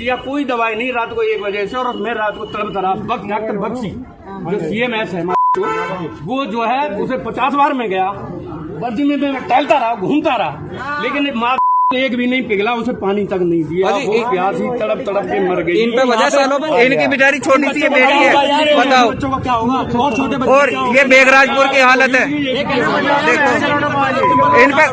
दिया, कोई दवाई नहीं। रात को 1 बजे से, और मैं रात को तड़प तड़ा डॉक्टर बख्शी जो CMS है वो जो है उसे 50 बार में गया, वर्दी में मैं टहलता रहा, घूमता रहा, लेकिन माँ एक भी नहीं पिघला, उसे पानी तक नहीं दिया। वो प्यासी तड़प तड़प के मर गई। इन पे वजह सालों में इनकी बेचारी छोटी सी बेटी है, बताओ। बच्चों को क्या होगा, और छोटे बच्चे और ये बेगराजपुर की हालत है, देखो इन पे।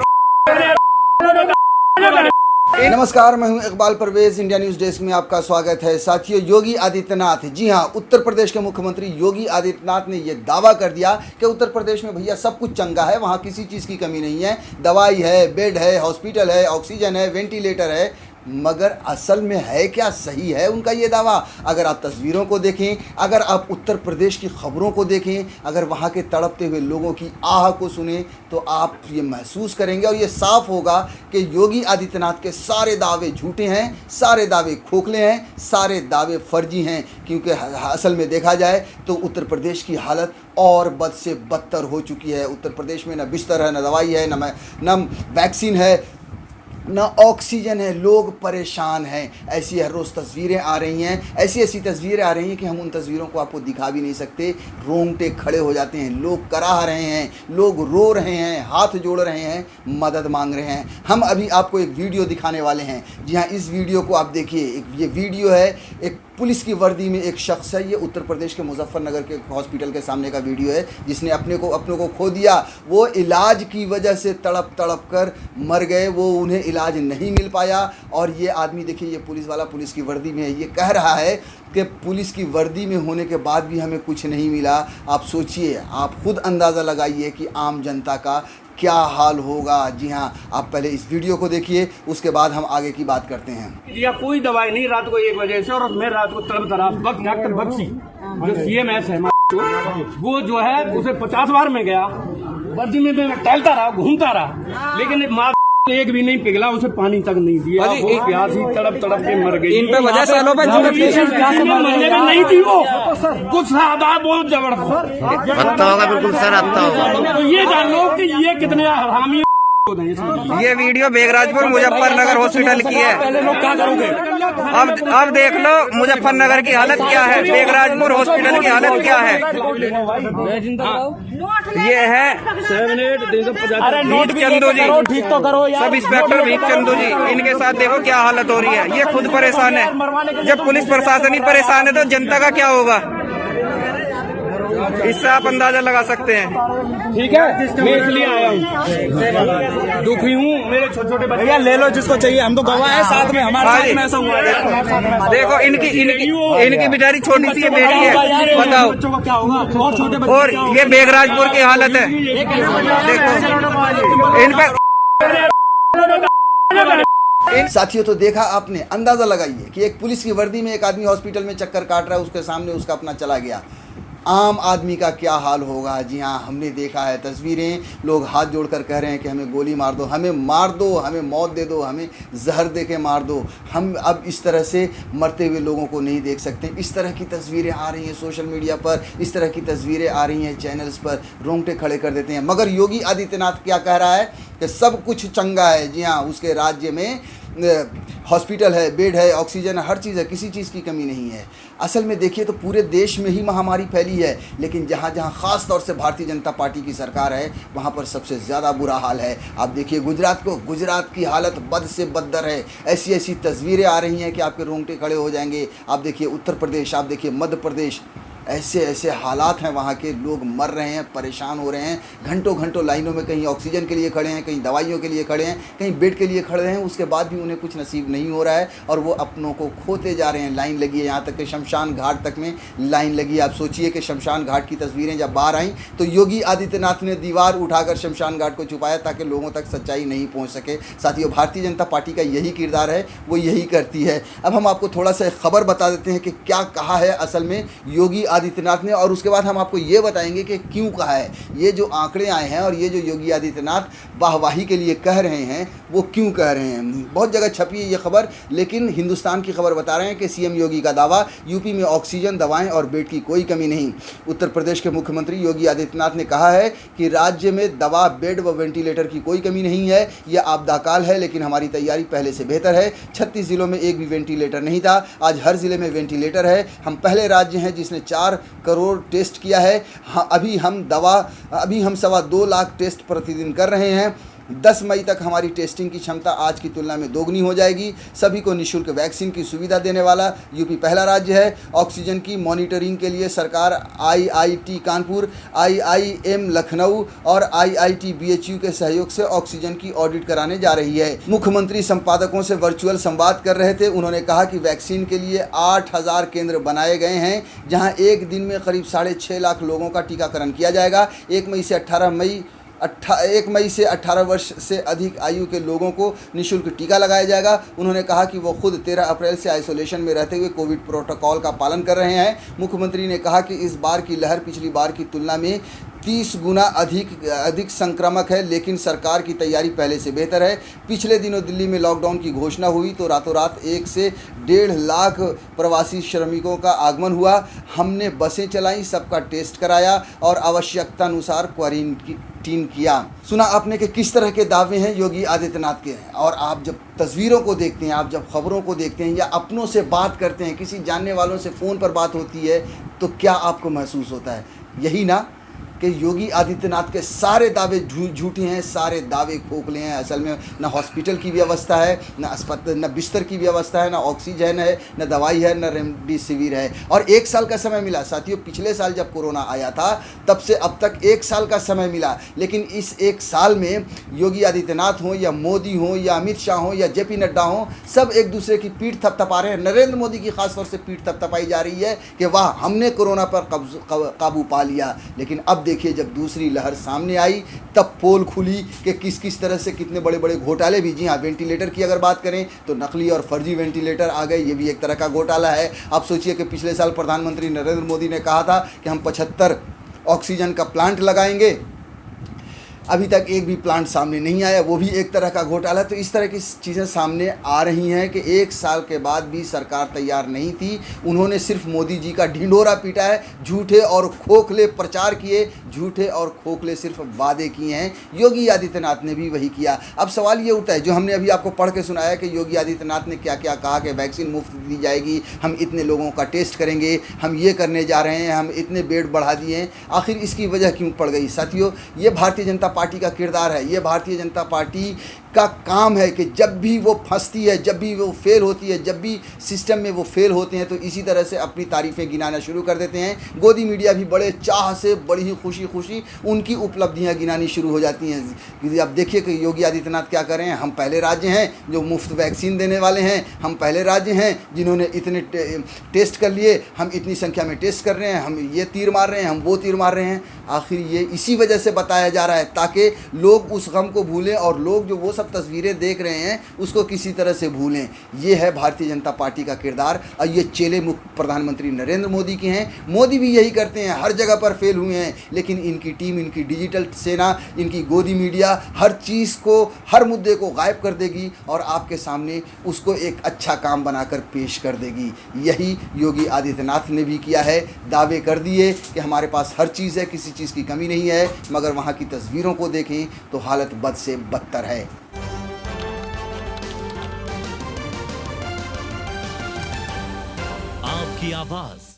नमस्कार, मैं हूं Iqbal Parvez, India News desk में आपका स्वागत है। साथियों, योगी आदित्यनाथ, जी हां, उत्तर प्रदेश के मुख्यमंत्री योगी आदित्यनाथ ने यह दावा कर दिया कि उत्तर प्रदेश में भैया सब कुछ चंगा है, वहां किसी चीज़ की कमी नहीं है, दवाई है, बेड है, हॉस्पिटल है, ऑक्सीजन है, वेंटिलेटर है। मगर असल में है क्या, सही है उनका ये दावा? अगर आप तस्वीरों को देखें, अगर आप उत्तर प्रदेश की खबरों को देखें, अगर वहाँ के तड़पते हुए लोगों की आह को सुने, तो आप ये महसूस करेंगे और ये साफ होगा कि योगी आदित्यनाथ के सारे दावे झूठे हैं, सारे दावे खोखले हैं, सारे दावे फर्जी हैं। क्योंकि असल में देखा जाए तो उत्तर प्रदेश की हालत और बद से बदतर हो चुकी है। उत्तर प्रदेश में न बिस्तर है, न दवाई है, न वैक्सीन है, ना ऑक्सीजन है, लोग परेशान हैं। ऐसी हर रोज़ तस्वीरें आ रही हैं, ऐसी तस्वीरें आ रही हैं कि हम उन तस्वीरों को आपको दिखा भी नहीं सकते। रोंगटे खड़े हो जाते हैं, लोग कराह रहे हैं, लोग रो रहे हैं, हाथ जोड़ रहे हैं, मदद मांग रहे हैं। हम अभी आपको एक वीडियो दिखाने वाले हैं। जी हाँ, इस वीडियो को आप देखिए। ये वीडियो है, एक पुलिस की वर्दी में एक शख्स है, ये उत्तर प्रदेश के मुजफ्फरनगर के हॉस्पिटल के सामने का वीडियो है, जिसने अपने को खो दिया। वो इलाज की वजह से तड़प कर मर गए, वो उन्हें इलाज नहीं मिल पाया। और ये आदमी देखिए, ये पुलिस वाला पुलिस की वर्दी में है, ये कह रहा है कि पुलिस की वर्दी में होने के बाद भी हमें कुछ नहीं मिला। आप सोचिए, आप खुद अंदाज़ा लगाइए कि आम जनता का क्या हाल होगा। जी हाँ, आप पहले इस वीडियो को देखिए, उसके बाद हम आगे की बात करते हैं। दिया, कोई दवाई नहीं। रात को 1 बजे से, और मैं रात को तड़प तड़ा डॉक्टर बख्शी जो CMS है वो जो है उसे 50 बार में गया, वर्दी में मैं टहलता रहा, घूमता रहा, लेकिन माँ एक भी नहीं पिघला, उसे पानी तक नहीं दिया। वो प्यासी तड़प तड़प के मर गई। इन पे वजह सालों में मरने में नहीं थी, वो कुछ ज्यादा बहुत जबरदस्त आता होगा, बिल्कुल सर आता होगा। तो ये जान लो कि ये कितने हरामी। ये वीडियो बेगराजपुर मुजफ्फरनगर हॉस्पिटल की है। पहले लोग क्या करोगे? अब देख लो मुजफ्फरनगर की हालत क्या है, बेगराजपुर हॉस्पिटल की हालत क्या है। ये है भीख चंदू जी, ठीक तो करो यार। सब इंस्पेक्टर भीख चंदू जी, इनके साथ देखो क्या हालत हो रही है। ये खुद परेशान है। जब पुलिस प्रशासन ही परेशान है तो जनता का क्या होगा, इससे आप अंदाजा लगा सकते हैं। ठीक है, मैं इसलिए आया हूँ, दुखी हूँ। मेरे छोटे छोटे बच्चे ले लो जिसको चाहिए, हम तो गवाह है, साथ में हमारे साथ में ऐसा हुआ। देखो इनकी बेचारी छोटी सी बेटी है, बताओ। बच्चों को क्या होगा, और छोटे बच्चे। और ये बेगराजपुर की हालत है, देखो इन पे। साथियों, तो देखा आपने, अंदाज़ा लगाइए कि एक पुलिस की वर्दी में एक आदमी हॉस्पिटल में चक्कर काट रहा है, उसके सामने उसका अपना चला गया। आम आदमी का क्या हाल होगा। जी हाँ, हमने देखा है तस्वीरें, लोग हाथ जोड़कर कह रहे हैं कि हमें गोली मार दो, हमें मार दो, हमें मौत दे दो, हमें जहर दे के मार दो। हम अब इस तरह से मरते हुए लोगों को नहीं देख सकते। इस तरह की तस्वीरें आ रही हैं सोशल मीडिया पर, इस तरह की तस्वीरें आ रही हैं चैनल्स पर, रोंगटे खड़े कर देते हैं। मगर योगी आदित्यनाथ क्या कह रहा है कि सब कुछ चंगा है। जी हाँ, उसके राज्य में हॉस्पिटल है, बेड है, ऑक्सीजन है, हर चीज़ है, किसी चीज़ की कमी नहीं है। असल में देखिए तो पूरे देश में ही महामारी फैली है, लेकिन जहाँ जहाँ ख़ास तौर से भारतीय जनता पार्टी की सरकार है, वहाँ पर सबसे ज़्यादा बुरा हाल है। आप देखिए गुजरात की हालत बद से बदतर है। ऐसी तस्वीरें आ रही हैं कि आपके रोंगटे खड़े हो जाएंगे। आप देखिए उत्तर प्रदेश, आप देखिए मध्य प्रदेश, ऐसे हालात हैं, वहाँ के लोग मर रहे हैं, परेशान हो रहे हैं, घंटों लाइनों में, कहीं ऑक्सीजन के लिए खड़े हैं, कहीं दवाइयों के लिए खड़े हैं, कहीं बेड के लिए खड़े हैं। उसके बाद भी उन्हें कुछ नसीब नहीं हो रहा है और वो अपनों को खोते जा रहे हैं। लाइन लगी है, यहाँ तक कि शमशान घाट तक में लाइन लगी है। आप सोचिए कि शमशान घाट की तस्वीरें जब बाहर आईं तो योगी आदित्यनाथ ने दीवार उठाकर शमशान घाट को छुपाया ताकि लोगों तक सच्चाई नहीं पहुँच सके। साथियों, भारतीय जनता पार्टी का यही किरदार है, वो यही करती है। अब हम आपको थोड़ा सा खबर बता देते हैं कि क्या कहा है असल में योगी आदित्यनाथ ने, और उसके बाद हम आपको ये बताएंगे कि क्यों कहा है। ये जो आंकड़े आए हैं और ये जो योगी आदित्यनाथ वाहवाही के लिए कह रहे हैं वो क्यों कह रहे हैं। बहुत जगह छपी है ये खबर, लेकिन हिंदुस्तान की खबर बता रहे हैं कि सीएम योगी का दावा, यूपी में ऑक्सीजन, दवाएं और बेड की कोई कमी नहीं। उत्तर प्रदेश के मुख्यमंत्री योगी आदित्यनाथ ने कहा है कि राज्य में दवा, बेड व वेंटिलेटर की कोई कमी नहीं है। यह आपदा काल है, लेकिन हमारी तैयारी पहले से बेहतर है। 36 जिलों में एक भी वेंटिलेटर नहीं था, आज हर जिले में वेंटिलेटर है। हम पहले राज्य हैं जिसने 4 करोड़ टेस्ट किया है। अभी हम 2.25 लाख टेस्ट प्रतिदिन कर रहे हैं। 10 मई तक हमारी टेस्टिंग की क्षमता आज की तुलना में दोगुनी हो जाएगी। सभी को निःशुल्क वैक्सीन की सुविधा देने वाला यूपी पहला राज्य है। ऑक्सीजन की मॉनिटरिंग के लिए सरकार IIT कानपुर, IIM लखनऊ और IIT BHU के सहयोग से ऑक्सीजन की ऑडिट कराने जा रही है। मुख्यमंत्री संपादकों से वर्चुअल संवाद कर रहे थे। उन्होंने कहा कि वैक्सीन के लिए 8000 केंद्र बनाए गए हैं, जहां एक दिन में करीब 6.5 लाख लोगों का टीकाकरण किया जाएगा। 1 मई से 18 वर्ष से अधिक आयु के लोगों को निःशुल्क टीका लगाया जाएगा। उन्होंने कहा कि वो खुद 13 अप्रैल से आइसोलेशन में रहते हुए कोविड प्रोटोकॉल का पालन कर रहे हैं। मुख्यमंत्री ने कहा कि इस बार की लहर पिछली बार की तुलना में 30 गुना अधिक संक्रामक है, लेकिन सरकार की तैयारी पहले से बेहतर है। पिछले दिनों दिल्ली में लॉकडाउन की घोषणा हुई तो रातों रात 1 से 1.5 लाख प्रवासी श्रमिकों का आगमन हुआ। हमने बसें चलाई, सबका टेस्ट कराया और आवश्यकतानुसार क्वारंटीन किया। सुना आपने कि किस तरह के दावे हैं योगी आदित्यनाथ के हैं। और आप जब तस्वीरों को देखते हैं, आप जब खबरों को देखते हैं या अपनों से बात करते हैं, किसी जानने वालों से फ़ोन पर बात होती है, तो क्या आपको महसूस होता है? यही ना कि योगी आदित्यनाथ के सारे दावे झूठे हैं, सारे दावे खोखले हैं। असल में न हॉस्पिटल की व्यवस्था है, न बिस्तर की व्यवस्था है, न ऑक्सीजन है, न दवाई है, न रेमडेसिविर है। और 1 साल का समय मिला साथियों। पिछले साल जब कोरोना आया था तब से अब तक 1 साल का समय मिला, लेकिन इस 1 साल में योगी आदित्यनाथ हों या मोदी हों या अमित शाह हों या JP नड्डा हों, सब एक दूसरे की पीठ थपथपा रहे हैं। नरेंद्र मोदी की खासतौर से पीठ थपथपाई जा रही है कि वाह, हमने कोरोना पर काबू पा लिया। लेकिन अब देखिए, जब दूसरी लहर सामने आई तब पोल खुली कि किस तरह से कितने बड़े बड़े घोटाले भी। जी हाँ, वेंटिलेटर की अगर बात करें तो नकली और फर्जी वेंटिलेटर आ गए, ये भी एक तरह का घोटाला है। आप सोचिए कि पिछले साल प्रधानमंत्री नरेंद्र मोदी ने कहा था कि हम 75 ऑक्सीजन का प्लांट लगाएंगे, अभी तक एक भी प्लांट सामने नहीं आया, वो भी एक तरह का घोटाला। तो इस तरह की चीज़ें सामने आ रही हैं कि 1 साल के बाद भी सरकार तैयार नहीं थी। उन्होंने सिर्फ मोदी जी का ढिंढोरा पीटा है, झूठे और खोखले प्रचार किए, झूठे और खोखले सिर्फ वादे किए हैं। योगी आदित्यनाथ ने भी वही किया। अब सवाल ये उठता है, जो हमने अभी आपको पढ़ के सुनाया कि योगी आदित्यनाथ ने क्या क्या कहा कि वैक्सीन मुफ्त दी जाएगी, हम इतने लोगों का टेस्ट करेंगे, हम ये करने जा रहे हैं, हम इतने बेड बढ़ा दिए हैं। आखिर इसकी वजह क्यों पड़ गई? साथियों, ये भारतीय जनता पार्टी का किरदार है। ये भारतीय जनता पार्टी का काम है कि जब भी वो फंसती है, जब भी वो फेल होती है, जब भी सिस्टम में वो फेल होते हैं, तो इसी तरह से अपनी तारीफ़ें गिनाना शुरू कर देते हैं। गोदी मीडिया भी बड़े चाह से, बड़ी ही खुशी उनकी उपलब्धियां गिनानी शुरू हो जाती हैं। अब देखिए कि योगी आदित्यनाथ क्या कर रहे हैं। हम पहले राज्य हैं जो मुफ्त वैक्सीन देने वाले हैं, हम पहले राज्य हैं जिन्होंने इतने टेस्ट कर लिए, हम इतनी संख्या में टेस्ट कर रहे हैं, हम ये तीर मार रहे हैं, हम वो तीर मार रहे हैं। आखिर ये इसी वजह से बताया जा रहा है ताकि लोग उस गम को भूलें और लोग जो वो सब तस्वीरें देख रहे हैं उसको किसी तरह से भूलें। ये है भारतीय जनता पार्टी का किरदार और ये चेले मुख्य प्रधानमंत्री नरेंद्र मोदी के हैं। मोदी भी यही करते हैं, हर जगह पर फेल हुए हैं, लेकिन इनकी टीम, इनकी डिजिटल सेना, इनकी गोदी मीडिया हर चीज़ को, हर मुद्दे को गायब कर देगी और आपके सामने उसको एक अच्छा काम बनाकर पेश कर देगी। यही योगी आदित्यनाथ ने भी किया है। दावे कर दिए कि हमारे पास हर चीज़ है, किसी चीज़ की कमी नहीं है, मगर वहाँ की तस्वीरों को देखें तो हालत बद से बदतर है। आपकी आवाज